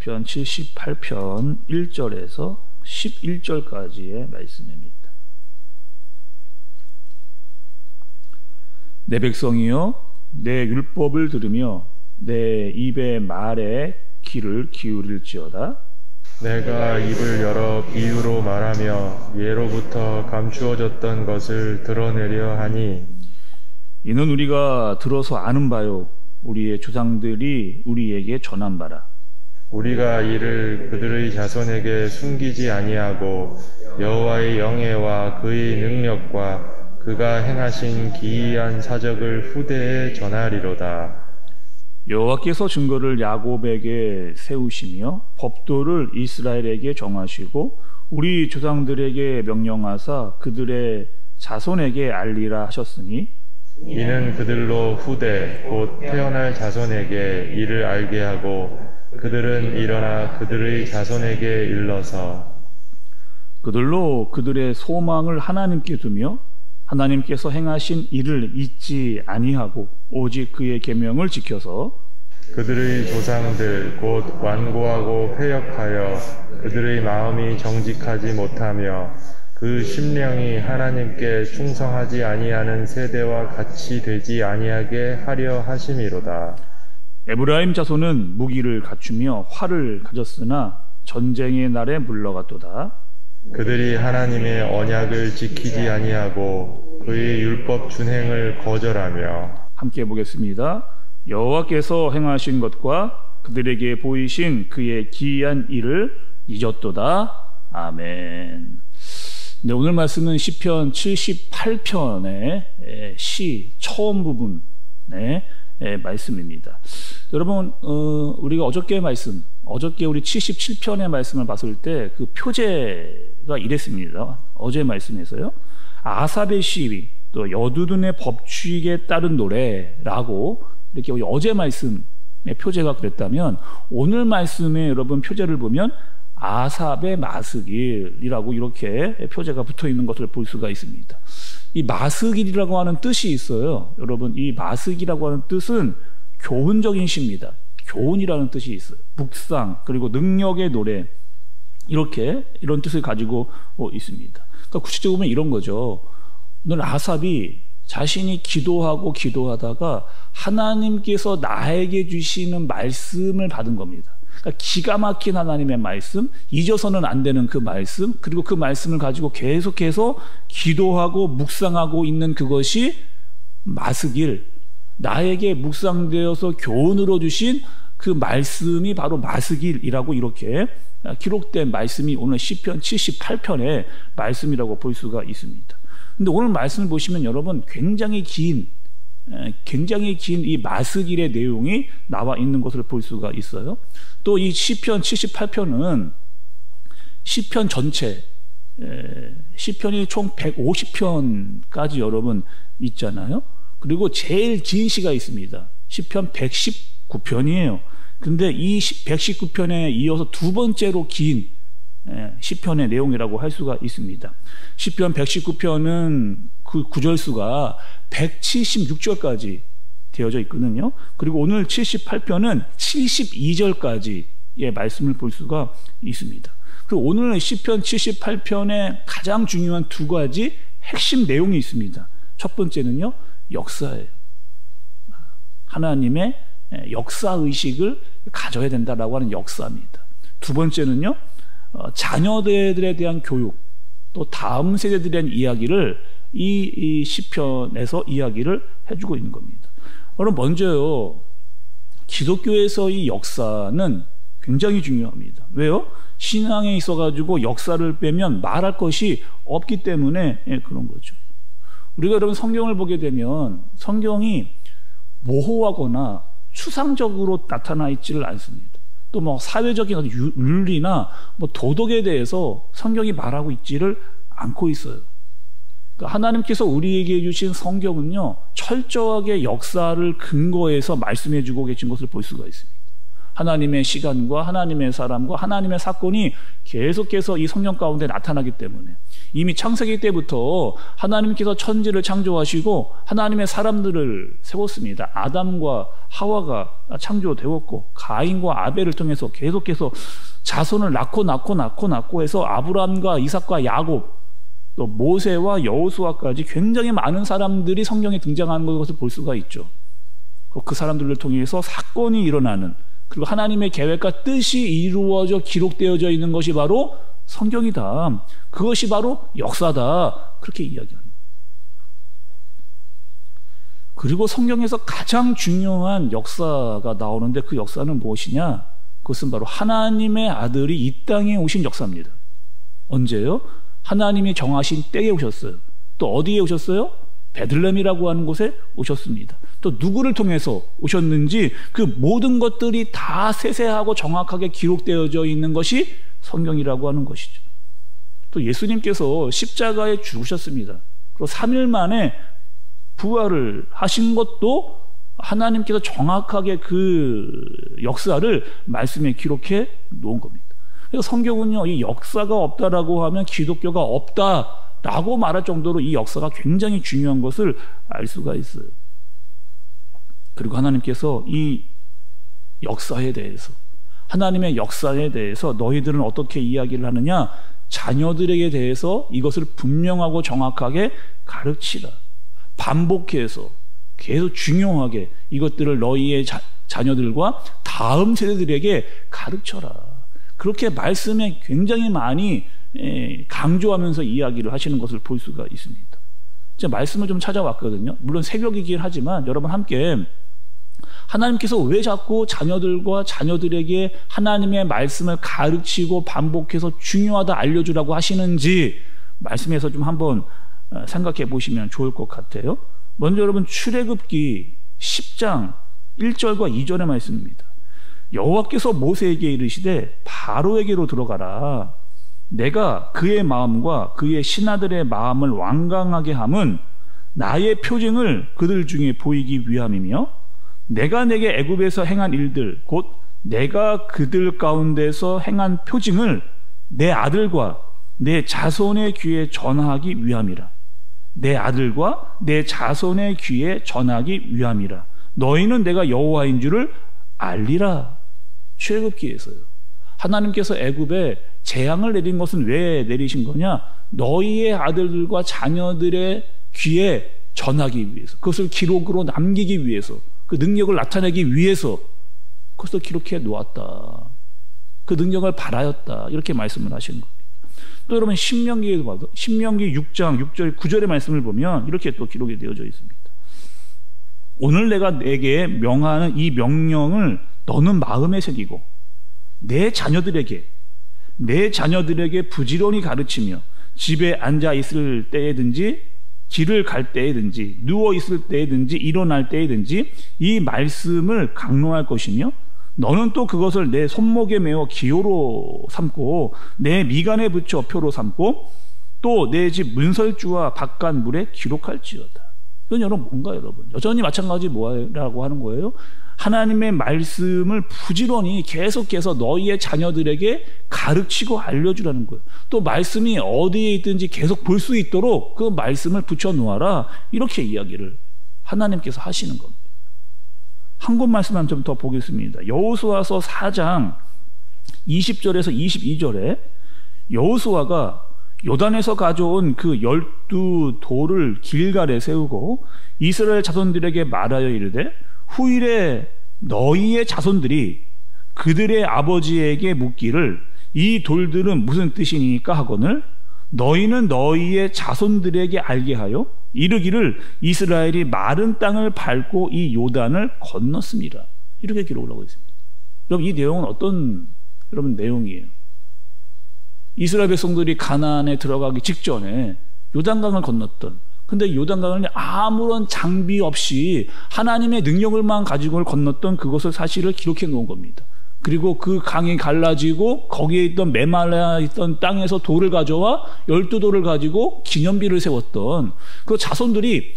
시편 78편 1절에서 11절까지의 말씀입니다. 내 백성이여, 내 율법을 들으며 내 입의 말에 귀를 기울일지어다. 내가 입을 열어 비유로 말하며 예로부터 감추어졌던 것을 드러내려 하니, 이는 우리가 들어서 아는 바요, 우리의 조상들이 우리에게 전한 바라. 우리가 이를 그들의 자손에게 숨기지 아니하고 여호와의 영예와 그의 능력과 그가 행하신 기이한 사적을 후대에 전하리로다. 여호와께서 증거를 야곱에게 세우시며 법도를 이스라엘에게 정하시고 우리 조상들에게 명령하사 그들의 자손에게 알리라 하셨으니, 이는 그들로 후대 곧 태어날 자손에게 이를 알게 하고 그들은 일어나 그들의 자손에게 일러서 그들로 그들의 소망을 하나님께 두며 하나님께서 행하신 일을 잊지 아니하고 오직 그의 계명을 지켜서 그들의 조상들 곧 완고하고 패역하여 그들의 마음이 정직하지 못하며 그 심령이 하나님께 충성하지 아니하는 세대와 같이 되지 아니하게 하려 하심이로다. 에브라임 자손은 무기를 갖추며 활을 가졌으나 전쟁의 날에 물러갔도다. 그들이 하나님의 언약을 지키지 아니하고 그의 율법 준행을 거절하며. 함께 보겠습니다. 여호와께서 행하신 것과 그들에게 보이신 그의 기이한 일을 잊었도다. 아멘. 네, 오늘 말씀은 시편 78편의 시 처음 부분의 말씀입니다. 여러분, 우리가 어저께 우리 77편의 말씀을 봤을 때 그 표제가 이랬습니다. 어제 말씀에서요, 아삽의 시위, 또 여두둔의 법칙에 따른 노래라고 이렇게 어제 말씀의 표제가 그랬다면, 오늘 말씀에 여러분 표제를 보면 아삽의 마스길이라고 이렇게 표제가 붙어 있는 것을 볼 수가 있습니다. 이 마스길이라고 하는 뜻이 있어요. 여러분, 이 마스길이라고 하는 뜻은 교훈적인 시입니다. 교훈이라는 뜻이 있어요. 묵상, 그리고 능력의 노래, 이런 뜻을 가지고 있습니다. 그러니까 구체적으로 보면 이런 거죠. 오늘 아삽이 자신이 기도하다가 하나님께서 나에게 주시는 말씀을 받은 겁니다. 그러니까 기가 막힌 하나님의 말씀, 잊어서는 안 되는 그 말씀, 그리고 그 말씀을 가지고 계속해서 기도하고 묵상하고 있는 그것이 마스길, 나에게 묵상되어서 교훈으로 주신 그 말씀이 바로 마스길이라고 이렇게 기록된 말씀이 오늘 시편 78편의 말씀이라고 볼 수가 있습니다. 근데 오늘 말씀을 보시면 여러분, 굉장히 긴 이 마스길의 내용이 나와 있는 것을 볼 수가 있어요. 또 이 시편 78편은 시편 전체, 시편이 총 150편까지 여러분 있잖아요. 그리고 제일 긴 시가 있습니다. 시편 119편이에요. 근데 이 119편에 이어서 두 번째로 긴 시편의 내용이라고 할 수가 있습니다. 시편 119편은 그 구절수가 176절까지 되어져 있거든요. 그리고 오늘 78편은 72절까지의 말씀을 볼 수가 있습니다. 그리고 오늘 시편 78편에 가장 중요한 두 가지 핵심 내용이 있습니다. 첫 번째는요, 역사예요. 하나님의 역사의식을 가져야 된다라고 하는 역사입니다. 두 번째는요, 자녀들에 대한 교육, 또 다음 세대들에 대한 이야기를 이 시편에서 이야기를 해주고 있는 겁니다. 여러분, 먼저요, 기독교에서의 역사는 굉장히 중요합니다. 왜요? 신앙에 있어가지고 역사를 빼면 말할 것이 없기 때문에 그런 거죠. 우리가 여러분 성경을 보게 되면 성경이 모호하거나 추상적으로 나타나 있지를 않습니다. 또 뭐 사회적인 윤리나 뭐 도덕에 대해서 성경이 말하고 있지를 않고 있어요. 그러니까 하나님께서 우리에게 주신 성경은요, 철저하게 역사를 근거해서 말씀해 주고 계신 것을 볼 수가 있습니다. 하나님의 시간과 하나님의 사람과 하나님의 사건이 계속해서 이 성경 가운데 나타나기 때문에 이미 창세기 때부터 하나님께서 천지를 창조하시고 하나님의 사람들을 세웠습니다. 아담과 하와가 창조되었고 가인과 아벨을 통해서 계속해서 자손을 낳고 해서 아브라함과 이삭과 야곱 또 모세와 여호수아까지 굉장히 많은 사람들이 성경에 등장하는 것을 볼 수가 있죠. 그 사람들을 통해서 사건이 일어나는, 그리고 하나님의 계획과 뜻이 이루어져 기록되어져 있는 것이 바로 성경이다. 그것이 바로 역사다. 그렇게 이야기합니다. 그리고 성경에서 가장 중요한 역사가 나오는데 그 역사는 무엇이냐? 그것은 바로 하나님의 아들이 이 땅에 오신 역사입니다. 언제요? 하나님이 정하신 때에 오셨어요. 또 어디에 오셨어요? 베들레헴이라고 하는 곳에 오셨습니다. 또 누구를 통해서 오셨는지 그 모든 것들이 다 세세하고 정확하게 기록되어져 있는 것이 성경이라고 하는 것이죠. 또 예수님께서 십자가에 죽으셨습니다. 그리고 3일 만에 부활을 하신 것도 하나님께서 정확하게 그 역사를 말씀에 기록해 놓은 겁니다. 그래서 성경은요, 이 역사가 없다라고 하면 기독교가 없다라고 말할 정도로 이 역사가 굉장히 중요한 것을 알 수가 있어요. 그리고 하나님께서 이 역사에 대해서, 하나님의 역사에 대해서 너희들은 어떻게 이야기를 하느냐? 자녀들에게 대해서 이것을 분명하고 정확하게 가르치라. 반복해서 계속 중요하게 이것들을 너희의 자녀들과 다음 세대들에게 가르쳐라. 그렇게 말씀에 굉장히 많이 강조하면서 이야기를 하시는 것을 볼 수가 있습니다. 제가 말씀을 좀 찾아왔거든요. 물론 새벽이긴 하지만 여러분 함께 하나님께서 왜 자꾸 자녀들과 자녀들에게 하나님의 말씀을 가르치고 반복해서 중요하다 알려주라고 하시는지 말씀에서 좀 한번 생각해 보시면 좋을 것 같아요. 먼저 여러분 출애굽기 10장 1절과 2절의 말씀입니다. 여호와께서 모세에게 이르시되 바로에게로 들어가라. 내가 그의 마음과 그의 신하들의 마음을 완강하게 함은 나의 표징을 그들 중에 보이기 위함이며 내가 내게 애굽에서 행한 일들 곧 내가 그들 가운데서 행한 표징을 내 아들과 내 자손의 귀에 전하기 위함이라. 내 아들과 내 자손의 귀에 전하기 위함이라. 너희는 내가 여호와인 줄을 알리라. 출애굽기에서요. 하나님께서 애굽에 재앙을 내린 것은 왜 내리신 거냐? 너희의 아들들과 자녀들의 귀에 전하기 위해서, 그것을 기록으로 남기기 위해서, 그 능력을 나타내기 위해서 그것을 기록해 놓았다. 그 능력을 바라였다. 이렇게 말씀을 하시는 겁니다. 또 여러분 신명기에도 봐도 신명기 6장 6절 9절의 말씀을 보면 이렇게 또 기록이 되어져 있습니다. 오늘 내가 내게 명하는 이 명령을 너는 마음에 새기고 내 자녀들에게 부지런히 가르치며 집에 앉아 있을 때에든지 길을 갈 때에든지 누워 있을 때에든지 일어날 때에든지 이 말씀을 강론할 것이며 너는 또 그것을 내 손목에 메어 기호로 삼고 내 미간에 붙여 표로 삼고 또 내 집 문설주와 바깥물에 기록할지어다. 이건 여러분 뭔가 여러분 여전히 마찬가지 뭐라고 하는 거예요? 하나님의 말씀을 부지런히 계속해서 너희의 자녀들에게 가르치고 알려주라는 거예요. 또 말씀이 어디에 있든지 계속 볼 수 있도록 그 말씀을 붙여놓아라. 이렇게 이야기를 하나님께서 하시는 겁니다. 한 곳 말씀만 좀 더 보겠습니다. 여호수아서 4장 20절에서 22절에 여호수아가 요단에서 가져온 그 12돌을 길갈에 세우고 이스라엘 자손들에게 말하여 이르되 후일에 너희의 자손들이 그들의 아버지에게 묻기를 이 돌들은 무슨 뜻이니까 하거늘 너희는 너희의 자손들에게 알게 하여 이르기를 이스라엘이 마른 땅을 밟고 이 요단을 건넜습니다. 이렇게 기록을 하고 있습니다. 여러분 이 내용은 어떤 내용이에요? 이스라엘 백성들이 가나안에 들어가기 직전에 요단강을 건넜던, 근데 요단강을 아무런 장비 없이 하나님의 능력을만 가지고 건넜던 그것을 사실을 기록해 놓은 겁니다. 그리고 그 강이 갈라지고 거기에 있던 메말라 있던 땅에서 돌을 가져와 12돌을 가지고 기념비를 세웠던 그 자손들이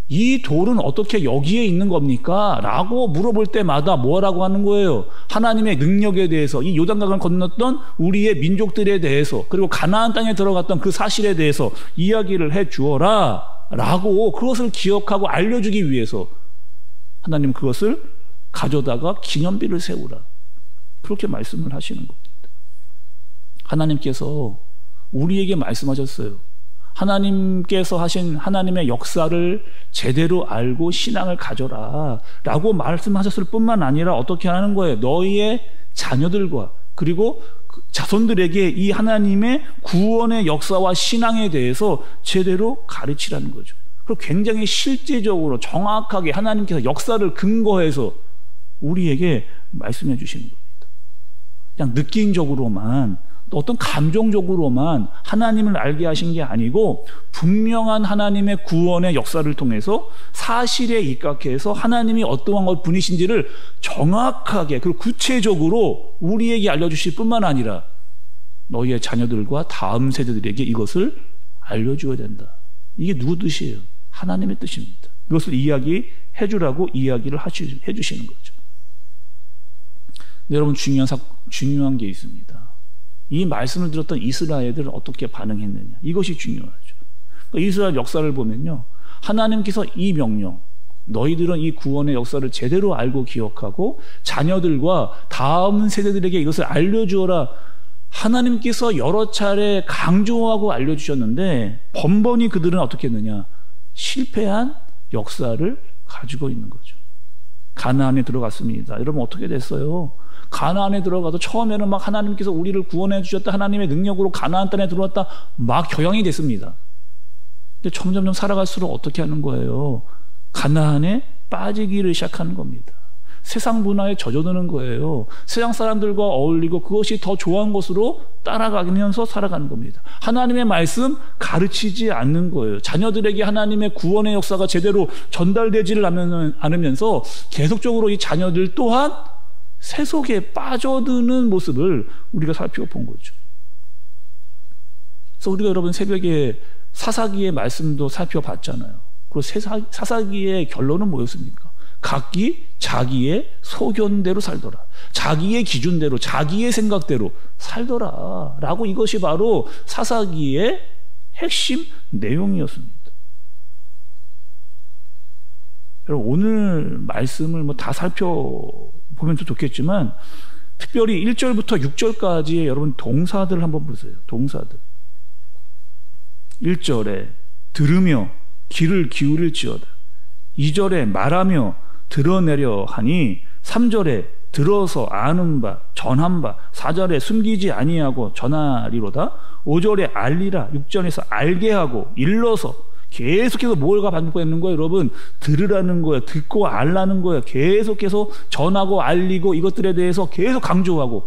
이 돌은 어떻게 여기에 있는 겁니까? 라고 물어볼 때마다 뭐라고 하는 거예요? 하나님의 능력에 대해서, 이 요단강을 건넜던 우리의 민족들에 대해서, 그리고 가나안 땅에 들어갔던 그 사실에 대해서 이야기를 해 주어라 라고, 그것을 기억하고 알려주기 위해서 하나님 그것을 가져다가 기념비를 세우라, 그렇게 말씀을 하시는 겁니다. 하나님께서 우리에게 말씀하셨어요. 하나님께서 하신 하나님의 역사를 제대로 알고 신앙을 가져라 라고 말씀하셨을 뿐만 아니라 어떻게 하는 거예요? 너희의 자녀들과 그리고 자손들에게 이 하나님의 구원의 역사와 신앙에 대해서 제대로 가르치라는 거죠. 그리고 굉장히 실제적으로 정확하게 하나님께서 역사를 근거해서 우리에게 말씀해 주시는 겁니다. 그냥 느낌적으로만, 어떤 감정적으로만 하나님을 알게 하신 게 아니고, 분명한 하나님의 구원의 역사를 통해서 사실에 입각해서 하나님이 어떠한 분이신지를 정확하게 그리고 구체적으로 우리에게 알려주실 뿐만 아니라 너희의 자녀들과 다음 세대들에게 이것을 알려줘야 된다. 이게 누구 뜻이에요? 하나님의 뜻입니다. 이것을 이야기해 주라고 이야기를 해주시는 거죠. 여러분, 중요한 게 있습니다. 이 말씀을 들었던 이스라엘들은 어떻게 반응했느냐, 이것이 중요하죠. 그러니까 이스라엘 역사를 보면요, 하나님께서 이 명령, 너희들은 이 구원의 역사를 제대로 알고 기억하고 자녀들과 다음 세대들에게 이것을 알려주어라, 하나님께서 여러 차례 강조하고 알려주셨는데 번번이 그들은 어떻게 했느냐, 실패한 역사를 가지고 있는 거죠. 가나안에 들어갔습니다. 여러분, 어떻게 됐어요? 가나안에 들어가도 처음에는 막 하나님께서 우리를 구원해 주셨다, 하나님의 능력으로 가나안 땅에 들어왔다, 막 겨양이 됐습니다. 근데 점점점 살아갈수록 어떻게 하는 거예요? 가나안에 빠지기를 시작하는 겁니다. 세상 문화에 젖어드는 거예요. 세상 사람들과 어울리고 그것이 더 좋은 것으로 따라가면서 살아가는 겁니다. 하나님의 말씀 가르치지 않는 거예요. 자녀들에게 하나님의 구원의 역사가 제대로 전달되지를 않으면서 계속적으로 이 자녀들 또한 세속에 빠져드는 모습을 우리가 살펴본 거죠. 그래서 우리가 여러분 새벽에 사사기의 말씀도 살펴봤잖아요. 그리고 사사기의 결론은 뭐였습니까? 각기 자기의 소견대로 살더라, 자기의 기준대로, 자기의 생각대로 살더라 라고, 이것이 바로 사사기의 핵심 내용이었습니다. 여러분, 오늘 말씀을 다 살펴보면 좋겠지만 특별히 1절부터 6절까지의 여러분 동사들을 한번 보세요. 동사들. 1절에 들으며 귀를 기울일지어다, 2절에 말하며 드러내려 하니, 3절에 들어서 아는 바 전한 바, 4절에 숨기지 아니하고 전하리로다, 5절에 알리라, 6절에서 알게 하고 일러서, 계속해서 뭘가 반복되는 거예요? 여러분, 들으라는 거예요. 듣고 알라는 거예요. 계속해서 전하고 알리고 이것들에 대해서 계속 강조하고.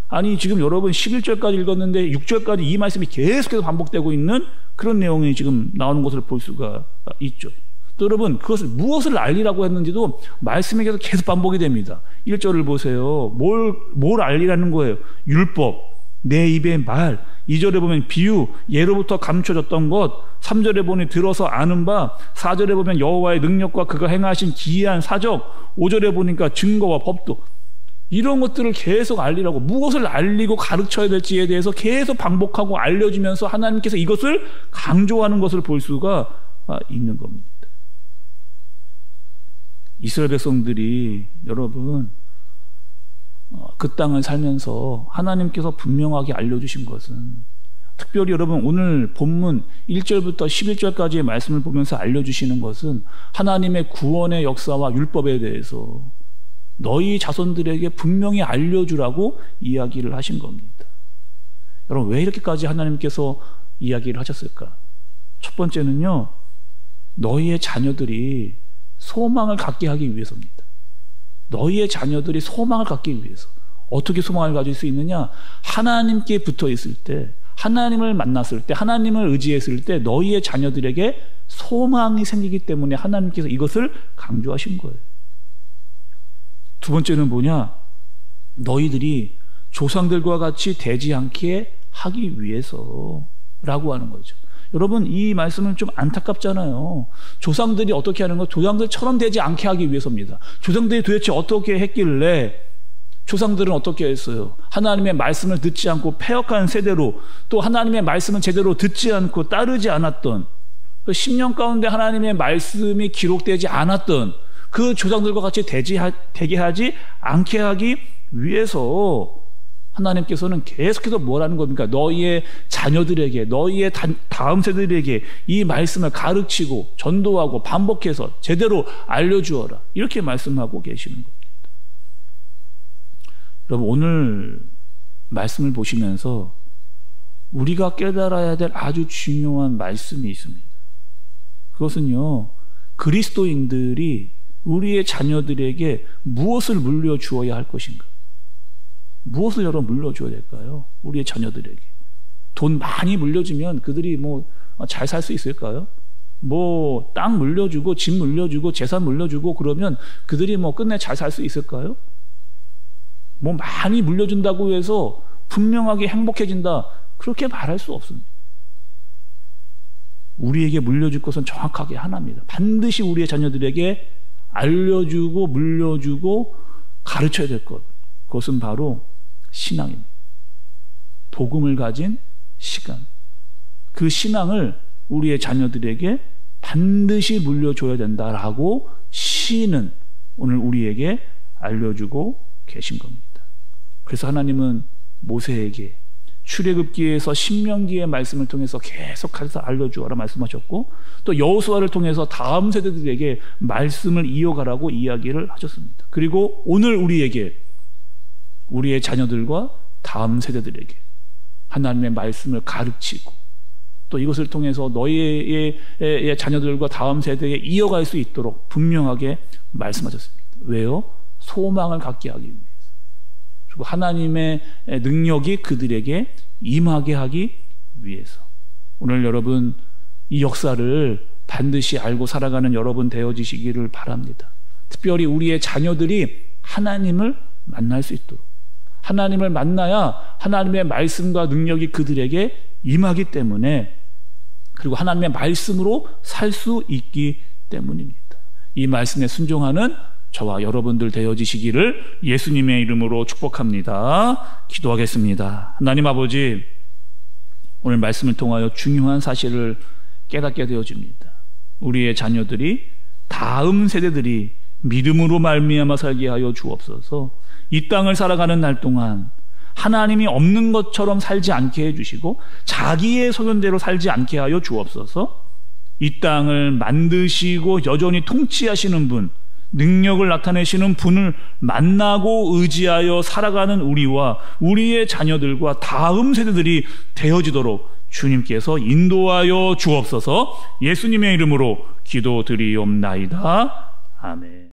아니, 지금 여러분 11절까지 읽었는데 6절까지 이 말씀이 계속해서 반복되고 있는 그런 내용이 지금 나오는 것을 볼 수가 있죠. 또 여러분, 그것을 무엇을 알리라고 했는지도 말씀에 계속 반복이 됩니다. 1절을 보세요. 뭘 알리라는 거예요? 율법, 내 입의 말. 2절에 보면 비유, 예로부터 감춰졌던 것. 3절에 보니 들어서 아는 바. 4절에 보면 여호와의 능력과 그가 행하신 기이한 사적. 5절에 보니까 증거와 법도. 이런 것들을 계속 알리라고, 무엇을 알리고 가르쳐야 될지에 대해서 계속 반복하고 알려주면서 하나님께서 이것을 강조하는 것을 볼 수가 있는 겁니다. 이스라엘 백성들이 여러분 그 땅을 살면서 하나님께서 분명하게 알려주신 것은, 특별히 여러분 오늘 본문 1절부터 11절까지의 말씀을 보면서 알려주시는 것은 하나님의 구원의 역사와 율법에 대해서 너희 자손들에게 분명히 알려주라고 이야기를 하신 겁니다. 여러분, 왜 이렇게까지 하나님께서 이야기를 하셨을까? 첫 번째는요, 너희의 자녀들이 소망을 갖게 하기 위해서입니다. 너희의 자녀들이 소망을 갖기 위해서. 어떻게 소망을 가질 수 있느냐? 하나님께 붙어 있을 때, 하나님을 만났을 때, 하나님을 의지했을 때 너희의 자녀들에게 소망이 생기기 때문에 하나님께서 이것을 강조하신 거예요. 두 번째는 뭐냐? 너희들이 조상들과 같이 되지 않게 하기 위해서라고 하는 거죠. 여러분, 이 말씀은 좀 안타깝잖아요. 조상들이 어떻게 하는 거, 조상들처럼 되지 않게 하기 위해서입니다. 조상들이 도대체 어떻게 했길래, 조상들은 어떻게 했어요? 하나님의 말씀을 듣지 않고 패역한 세대로, 또 하나님의 말씀을 제대로 듣지 않고 따르지 않았던, 10년 가운데 하나님의 말씀이 기록되지 않았던 그 조상들과 같이 되게 하지 않게 하기 위해서 하나님께서는 계속해서 뭐라는 겁니까? 너희의 자녀들에게, 너희의 다음 세대들에게 이 말씀을 가르치고 전도하고 반복해서 제대로 알려주어라, 이렇게 말씀하고 계시는 겁니다. 여러분, 오늘 말씀을 보시면서 우리가 깨달아야 될 아주 중요한 말씀이 있습니다. 그것은요, 그리스도인들이 우리의 자녀들에게 무엇을 물려주어야 할 것인가? 무엇을 여러분 물려줘야 될까요? 우리의 자녀들에게. 돈 많이 물려주면 그들이 뭐 잘 살 수 있을까요? 뭐 땅 물려주고 집 물려주고 재산 물려주고 그러면 그들이 뭐 끝내 잘 살 수 있을까요? 뭐 많이 물려준다고 해서 분명하게 행복해진다, 그렇게 말할 수 없습니다. 우리에게 물려줄 것은 정확하게 하나입니다. 반드시 우리의 자녀들에게 알려주고 물려주고 가르쳐야 될 것, 그것은 바로 신앙입니다. 복음을 가진 시간, 그 신앙을 우리의 자녀들에게 반드시 물려줘야 된다라고 시인은 오늘 우리에게 알려주고 계신 겁니다. 그래서 하나님은 모세에게 출애굽기에서 신명기의 말씀을 통해서 계속해서 알려주어라 말씀하셨고, 또 여호수아를 통해서 다음 세대들에게 말씀을 이어가라고 이야기를 하셨습니다. 그리고 오늘 우리에게, 우리의 자녀들과 다음 세대들에게 하나님의 말씀을 가르치고, 또 이것을 통해서 너희의 자녀들과 다음 세대에 이어갈 수 있도록 분명하게 말씀하셨습니다. 왜요? 소망을 갖게 하기 위해서, 그리고 하나님의 능력이 그들에게 임하게 하기 위해서. 오늘 여러분, 이 역사를 반드시 알고 살아가는 여러분 되어지시기를 바랍니다. 특별히 우리의 자녀들이 하나님을 만날 수 있도록, 하나님을 만나야 하나님의 말씀과 능력이 그들에게 임하기 때문에, 그리고 하나님의 말씀으로 살 수 있기 때문입니다. 이 말씀에 순종하는 저와 여러분들 되어지시기를 예수님의 이름으로 축복합니다. 기도하겠습니다. 하나님 아버지, 오늘 말씀을 통하여 중요한 사실을 깨닫게 되어집니다. 우리의 자녀들이, 다음 세대들이 믿음으로 말미암아 살게 하여 주옵소서. 이 땅을 살아가는 날 동안 하나님이 없는 것처럼 살지 않게 해주시고 자기의 소견대로 살지 않게 하여 주옵소서. 이 땅을 만드시고 여전히 통치하시는 분, 능력을 나타내시는 분을 만나고 의지하여 살아가는 우리와 우리의 자녀들과 다음 세대들이 되어지도록 주님께서 인도하여 주옵소서. 예수님의 이름으로 기도드리옵나이다. 아멘.